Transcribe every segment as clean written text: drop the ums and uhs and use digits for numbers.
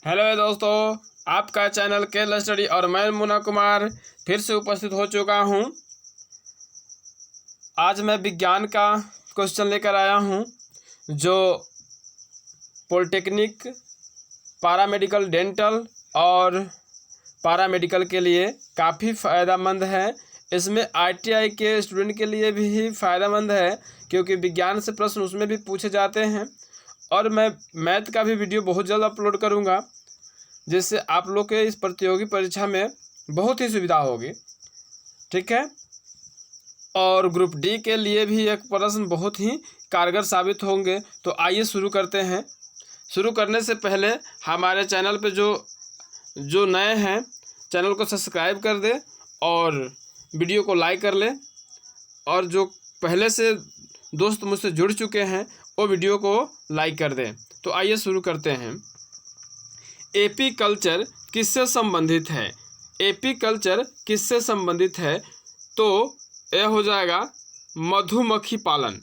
Hello दोस्तों, आपका channel Kerala study और मैं मुन्ना कुमार फिर से उपस्थित हो चुका हूं। आज मैं विज्ञान का क्वेश्चन लेकर आया हूं जो पॉलिटेक्निक, पैरामेडिकल, डेंटल और पैरामेडिकल के लिए काफ़ी फ़ायदेमंद है। इसमें आईटीआई के स्टूडेंट के लिए भी फ़ायदेमंद है क्योंकि विज्ञान से प्रश्न उसमें भी पूछे जाते हैं। और मैं मैथ का भी वीडियो बहुत जल्द अपलोड करूँगा जिससे आप लोग के इस प्रतियोगी परीक्षा में बहुत ही सुविधा होगी। ठीक है। और ग्रुप डी के लिए भी एक प्रश्न बहुत ही कारगर साबित होंगे। तो आइए शुरू करते हैं। शुरू करने से पहले हमारे चैनल पे जो नए हैं चैनल को सब्सक्राइब कर दे और वीडियो को लाइक कर ले, और जो पहले से दोस्त मुझसे जुड़ चुके हैं वो वीडियो को लाइक कर दें। तो आइए शुरू करते हैं। एपी कल्चर किससे संबंधित है? एपी कल्चर किससे संबंधित है? तो यह हो जाएगा मधुमक्खी पालन।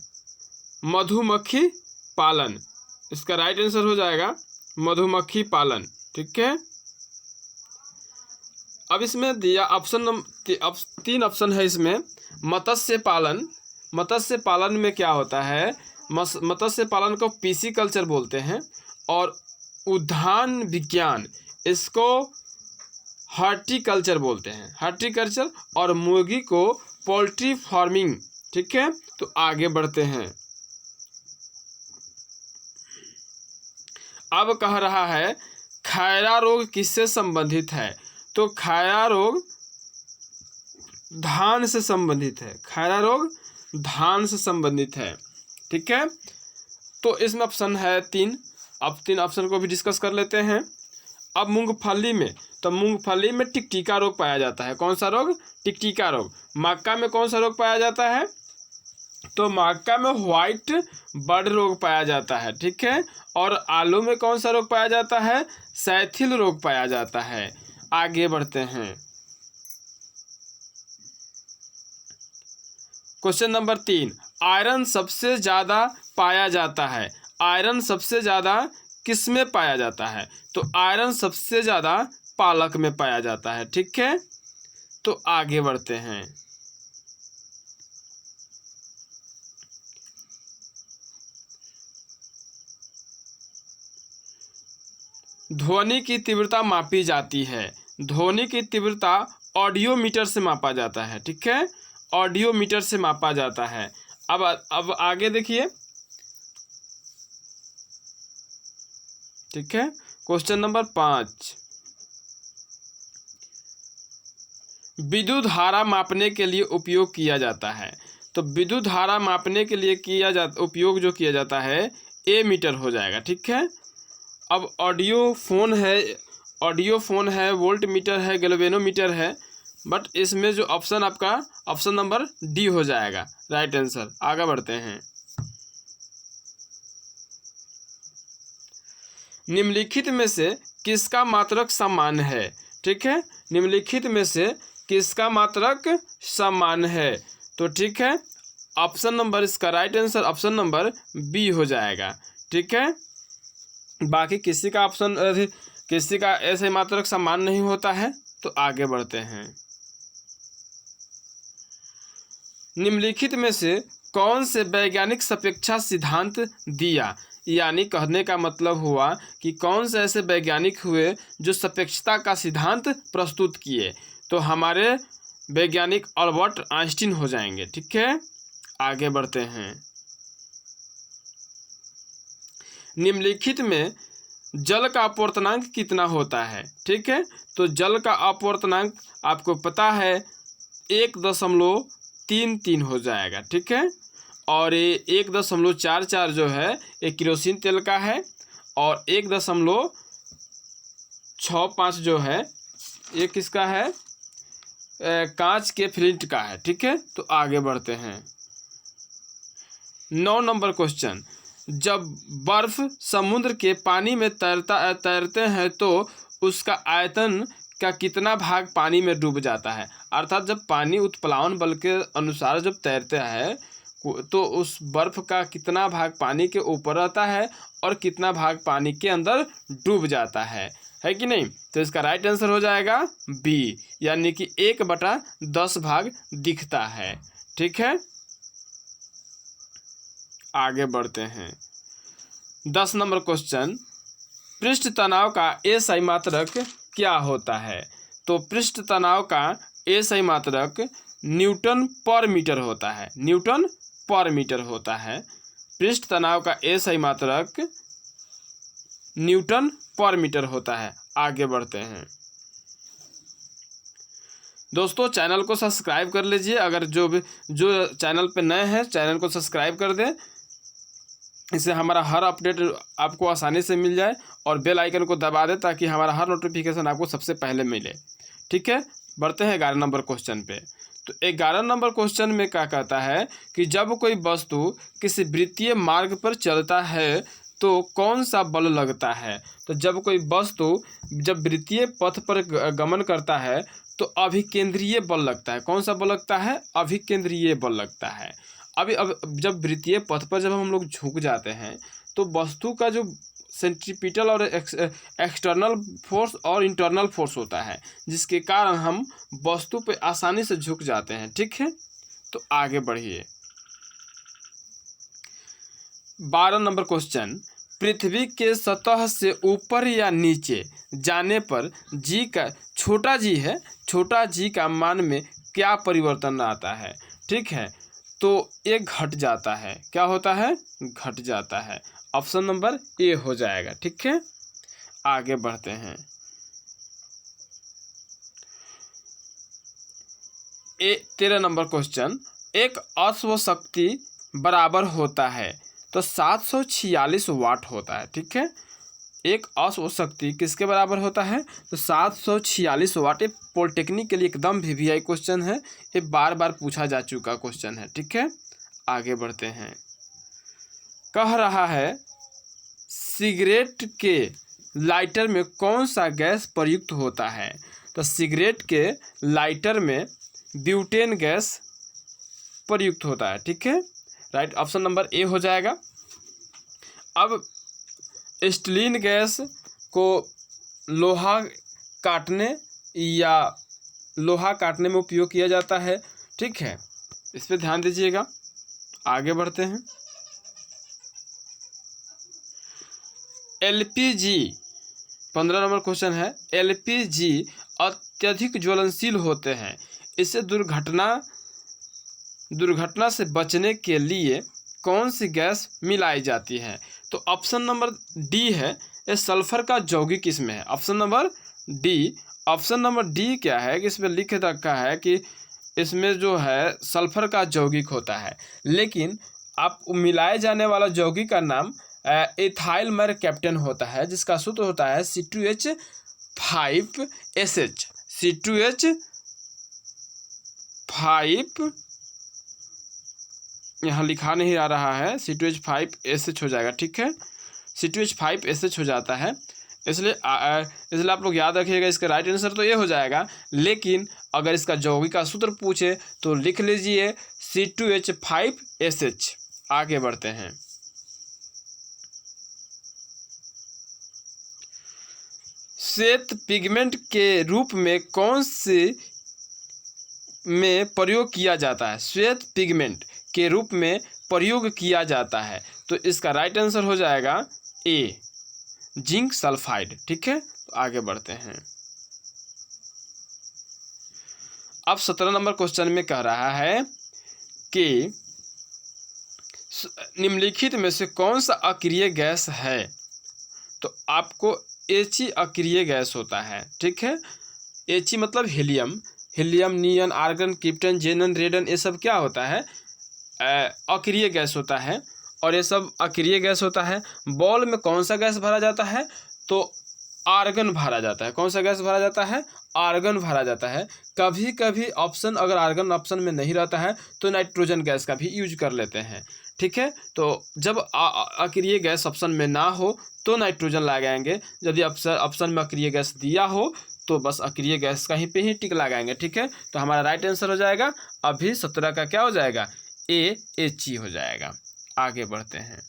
मधुमक्खी पालन इसका राइट आंसर हो जाएगा मधुमक्खी पालन। ठीक है। अब इसमें दिया ऑप्शन तीन ऑप्शन है इसमें। मत्स्य पालन। मत्स्य पालन में क्या होता है? मत्स्य पालन को पीसी कल्चर बोलते हैं। और उद्यान विज्ञान इसको हॉर्टिकल्चर बोलते हैं। हॉर्टिकल्चर और मुर्गी को पोल्ट्री फार्मिंग। ठीक है। तो आगे बढ़ते हैं। अब कह रहा है खैरा रोग किससे संबंधित है? तो खैरा रोग धान से संबंधित है। खैरा रोग धान से संबंधित है। ठीक है। तो इसमें ऑप्शन है तीन। अब तीन ऑप्शन को भी डिस्कस कर लेते हैं। अब मूंगफली में, तो मूंगफली में टिकटिका रोग पाया जाता है। कौन सा रोग? टिकटिका रोग। मक्का में कौन सा रोग पाया जाता है? तो मक्का में व्हाइट बर्ड रोग पाया जाता है। ठीक है। और आलू में कौन सा रोग पाया जाता है? सैथिल रोग पाया जाता है। आगे बढ़ते हैं। क्वेश्चन नंबर 3, आयरन सबसे ज़्यादा पाया जाता है। आयरन सबसे ज़्यादा किस में पाया जाता है? तो आयरन सबसे ज़्यादा पालक में पाया जाता है। ठीक है। तो आगे बढ़ते हैं। ध्वनि की तीव्रता मापी जाती है। ध्वनि की तीव्रता ऑडियोमीटर से मापा जाता है। ठीक है। ऑडियोमीटर से मापा जाता है। अब आगे देखिए। ठीक है। क्वेश्चन नंबर 5, विद्युत धारा मापने के लिए उपयोग किया जाता है। तो विद्युत धारा मापने के लिए उपयोग जो किया जाता है ए मीटर हो जाएगा। ठीक है। अब ऑडियो फोन है, वोल्ट मीटर है, गैल्वेनोमीटर है, बट इसमें जो ऑप्शन आपका ऑप्शन नंबर डी हो जाएगा राइट आंसर। आगे बढ़ते हैं। निम्नलिखित में से किसका मात्रक समान है? ठीक है। निम्नलिखित में से किसका मात्रक समान है? तो ठीक है, ऑप्शन नंबर इसका right answer option number B हो जाएगा। ठीक है। बाकी किसी का ऐसे मात्रक समान नहीं होता है। तो आगे बढ़ते हैं। निम्नलिखित में से कौन से वैज्ञानिक सापेक्षा सिद्धांत दिया? यानी कहने का मतलब हुआ कि कौन से ऐसे वैज्ञानिक हुए जो सापेक्षता का सिद्धांत प्रस्तुत किए? तो हमारे वैज्ञानिक अल्बर्ट आइंस्टीन हो जाएंगे। ठीक है। आगे बढ़ते हैं। निम्नलिखित में जल का अपवर्तनांक कितना होता है? ठीक है। तो जल का अपवर्तनांक आपको पता है 1.33 हो जाएगा। ठीक है। और ये 1.44 जो है ये केरोसिन तेल का है, और 1.65 जो है ये किसका है? कांच के फ्लिंट का है। ठीक है। तो आगे बढ़ते हैं। 9 नंबर क्वेश्चन, जब बर्फ समुद्र के पानी में तैरते हैं तो उसका आयतन का कितना भाग पानी में डूब जाता है? अर्थात जब पानी उत्प्लावन बल के अनुसार जब तैरता है तो उस बर्फ का कितना भाग पानी के ऊपर रहता है और कितना भाग पानी के अंदर डूब जाता है? है कि नहीं। तो इसका राइट आंसर हो जाएगा बी, यानी कि 1/10 भाग दिखता है। ठीक है, आगे बढ़ते हैं। 10 नंबर क्वेश्चन, पृष्ठ तनाव का एसआई मात्रक क्या होता है। तो पृष्ठ तनाव का एसआई मात्रक न्यूटन पर मीटर होता है, न्यूटन पर मीटर होता है। पृष्ठ तनाव का एसआई मात्रक न्यूटन पर मीटर होता है। आगे बढ़ते हैं दोस्तों, चैनल को सब्सक्राइब कर लीजिए। अगर जो चैनल पे नए हैं चैनल को सब्सक्राइब कर दें, इससे हमारा हर अपडेट आपको आसानी से मिल जाए, और बेल आइकन को दबा दें ताकि हमारा हर नोटिफिकेशन आपको सबसे पहले मिले। ठीक है, बढ़ते हैं 11 नंबर क्वेश्चन पे। तो 11 नंबर क्वेश्चन में क्या कहता है कि जब कोई वस्तु किसी वृत्तीय मार्ग पर चलता है तो कौन सा बल लगता है। तो जब कोई वस्तु जब वृत्तीय पथ पर गमन करता है तो अभिकेंद्रीय बल लगता है। कौन सा बल लगता है, अभिकेंद्रीय बल लगता है। अब जब वृत्तीय पथ पर जब हम लोग झुक जाते हैं तो वस्तु का जो सेंट्रीपिटल और एक्सटर्नल फोर्स और इंटरनल फोर्स होता है, जिसके कारण हम वस्तु पे आसानी से झुक जाते हैं। ठीक है, तो आगे बढ़िए। 12 नंबर क्वेश्चन, पृथ्वी के सतह से ऊपर या नीचे जाने पर जी का छोटा जी है, छोटा जी का मान में क्या परिवर्तन आता है। ठीक है, तो ये घट जाता है। क्या होता है, घट जाता है। ऑप्शन नंबर ए हो जाएगा। ठीक है, आगे बढ़ते हैं। 13 नंबर क्वेश्चन, एक अश्व शक्ति बराबर होता है तो 746 वाट होता है। ठीक है, एक अश्व शक्ति किसके बराबर होता है, तो 746 वाट। ये पॉलिटेक्निक के लिए एकदम वीवीआई क्वेश्चन है, ये बार बार पूछा जा चुका क्वेश्चन है। ठीक है, आगे बढ़ते हैं। कह रहा है सिगरेट के लाइटर में कौन सा गैस प्रयुक्त होता है। तो सिगरेट के लाइटर में ब्यूटेन गैस प्रयुक्त होता है। ठीक है, राइट ऑप्शन नंबर ए हो जाएगा। अब स्टीलिन गैस को लोहा काटने में उपयोग किया जाता है। ठीक है, इस पे ध्यान दीजिएगा। आगे बढ़ते हैं। एलपीजी 15 नंबर क्वेश्चन है, एलपीजी अत्यधिक ज्वलनशील होते हैं, इससे दुर्घटना से बचने के लिए कौन सी गैस मिलाई जाती है। तो ऑप्शन नंबर डी है, ये सल्फर का यौगिक इसमें है। Option number D, option number D क्या है कि इसमें लिख रखा है कि इसमें जो है सल्फर का यौगिक होता है, लेकिन आप मिलाए जाने वाला यौगिक का नाम एथाइल मैरकैप्टन होता है, जिसका सूत्र होता है C2H5SH। C2H5 यहाँ लिखा नहीं आ रहा है, C2H5SH हो जाएगा। ठीक है, C2H5SH हो जाता है, इसलिए आप लोग याद रखिएगा। इसका राइट आंसर तो ये हो जाएगा, लेकिन अगर इसका यौगिक का सूत्र पूछे तो लिख लीजिए C2H5SH। आगे बढ़ते हैं। श्वेत पिगमेंट के रूप में कौन से में प्रयोग किया जाता है, श्वेत पिगमेंट के रूप में प्रयोग किया जाता है। तो इसका राइट आंसर हो जाएगा ए, जिंक सल्फाइड। ठीक है, तो आगे बढ़ते हैं। अब 17 नंबर क्वेश्चन में कह रहा है कि निम्नलिखित में से कौन सा अक्रिय गैस है। तो आपको He अक्रिय गैस होता है। ठीक है, He मतलब हीलियम, नियन, आर्गन, क्रिप्टन, जेनन, रेडन, ये सब क्या होता है, अक्रिय गैस होता है, और ये सब अक्रिय गैस होता है। बॉल में कौन सा गैस भरा जाता है, तो आर्गन भरा जाता है। कौन सा गैस भरा जाता है, आर्गन भरा जाता है। कभी कभी ऑप्शन अगर आर्गन ऑप्शन में नहीं रहता है तो नाइट्रोजन गैस का भी यूज कर लेते हैं। ठीक है, तो जब अक्रिय गैस ऑप्शन में ना हो तो नाइट्रोजन लगाएंगे, यदि ऑप्शन में अक्रिय गैस दिया हो तो बस अक्रिय गैस कहीं पे ही टिक लगाएंगे। ठीक है, तो हमारा राइट आंसर हो जाएगा अभी 17 का क्या हो जाएगा, He हो जाएगा। आगे बढ़ते हैं।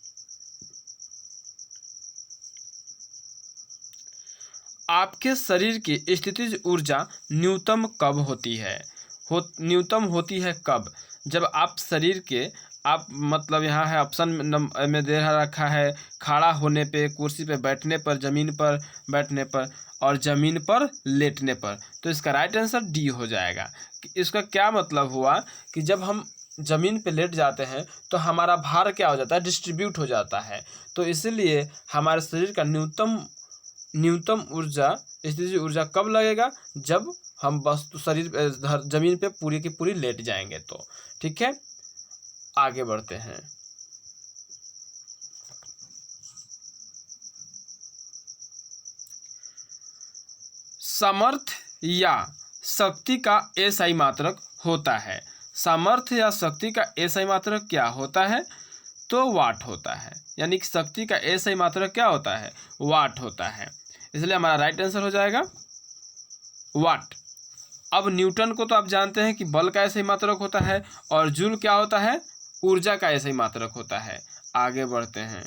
आपके शरीर की स्थितिज ऊर्जा न्यूनतम कब होती है? न्यूनतम होती है कब? जब आप शरीर के आप मतलब यहाँ है ऑप्शन में दे रखा है खड़ा होने पे, कुर्सी पे बैठने पर, ज़मीन पर बैठने पर और ज़मीन पर लेटने पर। तो इसका राइट आंसर डी हो जाएगा। इसका क्या मतलब हुआ कि जब हम ज़मीन पे लेट जाते हैं तो हमारा भार क्या हो जाता है? डिस्ट्रीब्यूट हो जाता है। तो इसीलिए हमारे शरीर का न्यूनतम ऊर्जा स्थितिज ऊर्जा कब लगेगा? जब हम वस्तु शरीर ज़मीन पे पूरी की पूरी लेट जाएंगे तो। ठीक है, आगे बढ़ते हैं। सामर्थ्य या शक्ति का एसआई मात्रक होता है। सामर्थ्य या शक्ति का एसआई मात्रक क्या होता है? तो वाट होता है। यानी कि शक्ति का एसआई मात्रक क्या होता है? वाट होता है। इसलिए हमारा राइट आंसर हो जाएगा वाट। अब न्यूटन को तो आप जानते हैं कि बल का एसआई मात्रक होता है और जूल क्या होता है? ऊर्जा का एसआई मात्रक होता है। आगे बढ़ते हैं।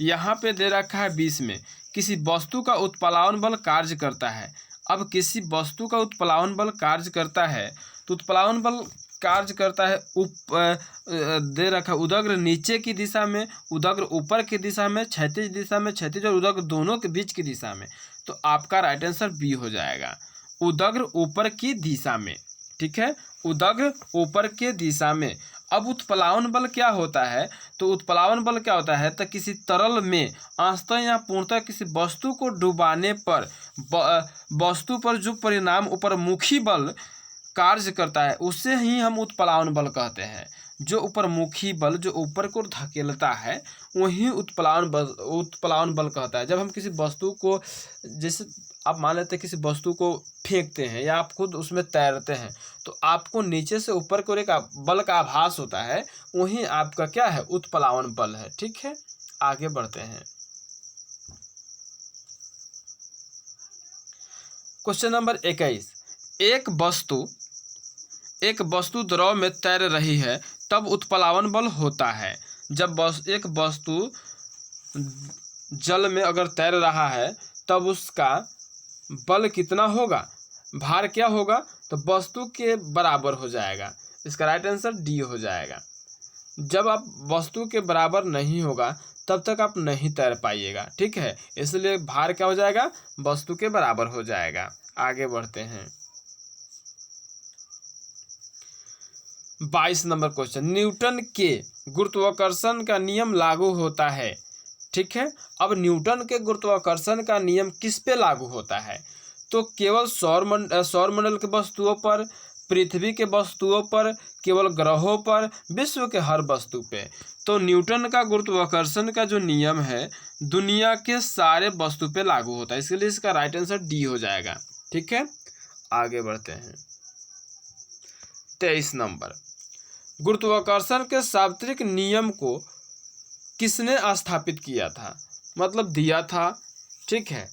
यहाँ पे दे रखा है 20 में, किसी वस्तु का उत्प्लावन बल कार्य करता है। अब किसी वस्तु का उत्प्लावन बल कार्य करता है तो उत्प्लावन बल कार्य करता है दे रखा उदग्र नीचे की दिशा में, उदग्र ऊपर की दिशा में, क्षैतिज दिशा में, क्षैतिज और उदग्र दोनों के बीच की दिशा में। तो आपका राइट आंसर बी हो जाएगा, उदग्र ऊपर की दिशा में। ठीक है, उदग्र ऊपर के दिशा में। अब उत्प्लावन बल क्या होता है? तो उत्प्लावन बल क्या होता है? तो किसी तरल में अंशतः या पूर्णतः किसी वस्तु को डुबाने पर वस्तु पर जो परिणाम ऊपरमुखी बल कार्य करता है उसे ही हम उत्प्लावन बल कहते हैं। जो ऊपरमुखी बल जो ऊपर को धकेलता है वही उत्प्लावन बल कहता है। जब हम किसी वस्तु को, जैसे आप मान लेते हैं किसी वस्तु को फेंकते हैं या आप खुद उसमें तैरते हैं तो आपको नीचे से ऊपर को एक बल का आभास होता है, वही आपका क्या है? उत्प्लावन बल है। ठीक है, आगे बढ़ते हैं। क्वेश्चन नंबर 21, एक वस्तु द्रव में तैर रही है तब उत्प्लावन बल होता है। जब एक वस्तु जल में अगर तैर रहा है तब उसका बल कितना होगा? भार क्या होगा? तो वस्तु के बराबर हो जाएगा। इसका राइट आंसर डी हो जाएगा। जब आप वस्तु के बराबर नहीं होगा तब तक आप नहीं तैर पाइएगा। ठीक है, इसलिए भार क्या हो जाएगा? वस्तु के बराबर हो जाएगा। आगे बढ़ते हैं। 22 नंबर क्वेश्चन, न्यूटन के गुरुत्वाकर्षण का नियम लागू होता है। ठीक है, अब न्यूटन के गुरुत्वाकर्षण का नियम किस पे लागू होता है? तो केवल सौरमंडल के वस्तुओं पर, पृथ्वी के वस्तुओं पर, केवल ग्रहों पर, विश्व के हर वस्तु पे। तो न्यूटन का गुरुत्वाकर्षण का जो नियम है दुनिया के सारे वस्तु पे लागू होता है। इसके लिए इसका राइट आंसर डी हो जाएगा। ठीक है, आगे बढ़ते हैं। 23 नंबर, गुरुत्वाकर्षण के सार्वत्रिक नियम को किसने स्थापित किया था? मतलब दिया था। ठीक है,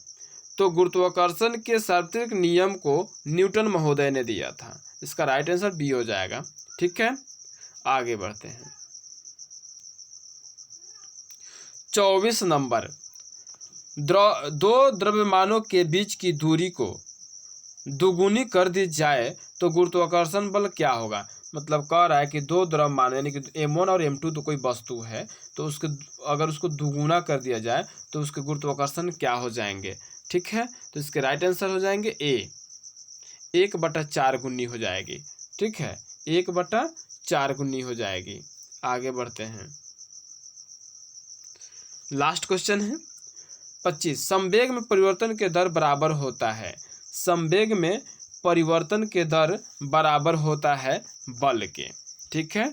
तो गुरुत्वाकर्षण के सार्वत्रिक नियम को न्यूटन महोदय ने दिया था। इसका राइट आंसर बी हो जाएगा। ठीक है, आगे बढ़ते हैं। 24 नंबर, दो द्रव्यमानों के बीच की दूरी को दुगुनी कर दी जाए तो गुरुत्वाकर्षण बल क्या होगा? मतलब कह रहा है कि दो द्रव्यमान यानी कि m1 और m2 तो कोई वस्तु है तो उसके अगर उसको दुगुना कर दिया जाए तो उसके गुरुत्वाकर्षण क्या हो जाएंगे? ठीक है, तो इसके राइट आंसर हो जाएंगे ए, 1/4 गुनी हो जाएगी। ठीक है, 1/4 गुनी हो जाएगी। आगे बढ़ते हैं। लास्ट क्वेश्चन है 25, संवेग में परिवर्तन के दर बराबर होता है। संवेग में परिवर्तन के दर बराबर होता है बल के। ठीक है,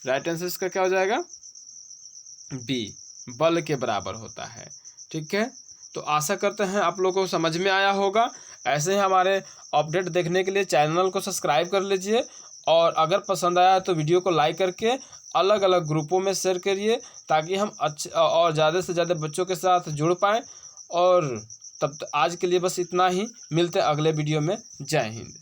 राइट आंसर इसका क्या हो जाएगा? बी, बल के बराबर होता है। ठीक है, तो आशा करते हैं आप लोगों को समझ में आया होगा। ऐसे ही हमारे अपडेट देखने के लिए चैनल को सब्सक्राइब कर लीजिए और अगर पसंद आया तो वीडियो को लाइक करके अलग अलग ग्रुपों में शेयर करिए ताकि हम अच्छे और ज़्यादा से ज़्यादा बच्चों के साथ जुड़ पाएँ। और तब आज के लिए बस इतना ही, मिलते हैं अगले वीडियो में। जय हिंद।